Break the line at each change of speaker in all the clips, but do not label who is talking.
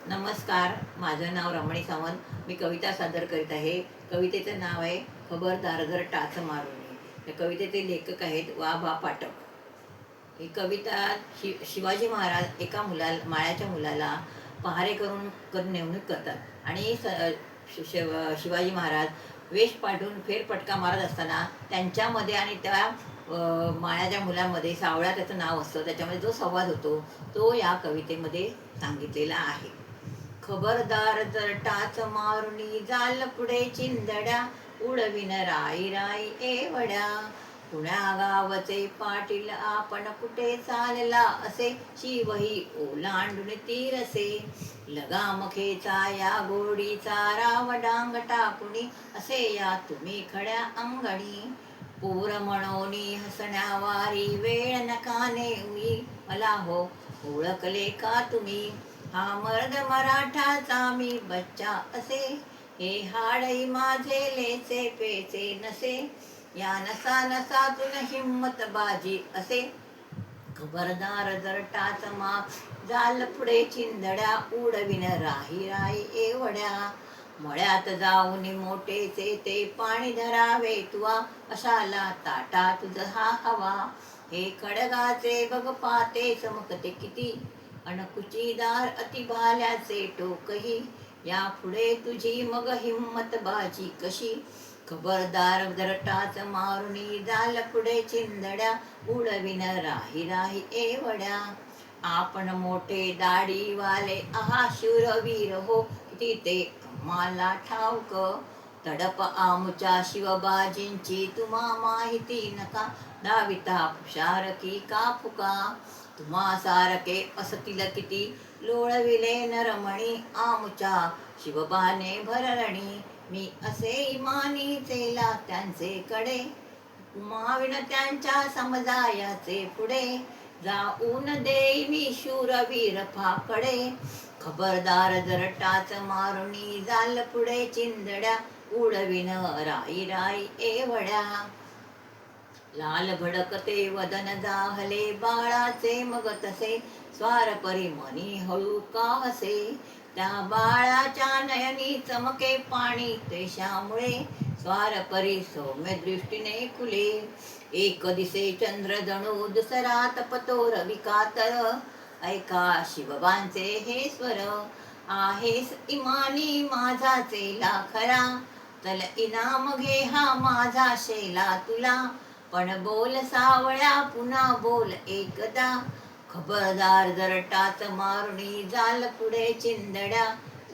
नमस्कार, माझं नाव रमणी सावंत. मी कविता सादर करीत आहे. कवितेचं नाव आहे खबरदार जर टाच मारू नये. या कवितेचे लेखक आहेत वा पाठक. ही कविता शिवाजी महाराज एका माळ्याच्या मुलाला पहारे करून नेमणूक करतात आणि शिवाजी महाराज वेश पाठवून फेरफटका मारत असताना त्यांच्यामध्ये आणि त्या माळ्याच्या मुलामध्ये सावळ्या त्याचं नाव असतं. त्याच्यामध्ये जो संवाद होतो तो या कवितेमध्ये सांगितलेला आहे. खबरदार जर टाच मारुनी जाल पुढे चिंधड्या, उडविन राई राई एवढ्या. पुण्या गावचे पाटील आपण कुठे चालला असे, शिवही ओलांडून तीरसे. लगामखेचा या गोडीचा राव डांग टाकुनी, असे या तुम्ही खड्या अंगणी. पोर म्हणोनी हसण्यावारी वेळ नकाने उई, मला हो ओळखले का तुम्ही. हा मर्द मराठाचा मी बच्चा असे, हे हाडई माझे लेचे पेचे नसे. या नसा नसातून हिम्मत बाजी असे. खबरदार जर टाच जाल पुढे चिंधड्या, उडविन राही राही एवढ्या. मळ्यात जाऊन मोठेचे ते पाणी धरावे तुवा, अशाला ताटा तुझ हा हवा. हे खडगाचे बघ पाते चमकते किती, अणकुचीदार अति भाल्याचे टोकही. या पुढे तुझी मग हिम्मत बाजी कशी. खबरदार जर टाच मारुनी जाल पुढे चिंधड्या, उडविन राही राही एवढ्या. आपण मोठे दाढीवाले आहा शूरवीर हो, किती ते आम्हाला ठाऊक. तडप आमुच्या शिवबाजींची तुम्हा माहिती नका, दाविता हुशार की का फुका. तुम्हा सारखे असतील किती, लोळविले नरमणी आमुच्या शिवबाने भररणी. मी असे इमानीचे त्यांचे कडे, उमाविन त्यांच्या समजायाचे पुढे. जाऊन देई मी शूरवीर फाकडे. खबरदार जर टाच मारुनी जाल पुढे चिंधड्या, उडविन राई राई एवढ्या. लाल भडकते वदन जाहले बाळाचे मग तसे, स्वारपरी मनी हळू का हसे. त्या बाळाच्या नयनी चमके पाणी त्वेषामुळे, स्वारपरी सौम्य दृष्टीने खुले. एक दिसे चंद्र जणू दुसरा तपतो रवी कातर, ऐका शिवबांचे हे स्वर. आहेस इमानी माझा चेला खरा, चल इनाम घे हा माझा शेला तुला. पण बोल सावळ्या पुन्हा बोल एकदा, खबरदार जर टाच मारुनी जाल पुढे चिंधड्या,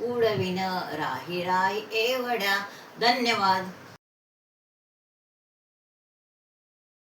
उडविन राही राही एवढ्या. धन्यवाद.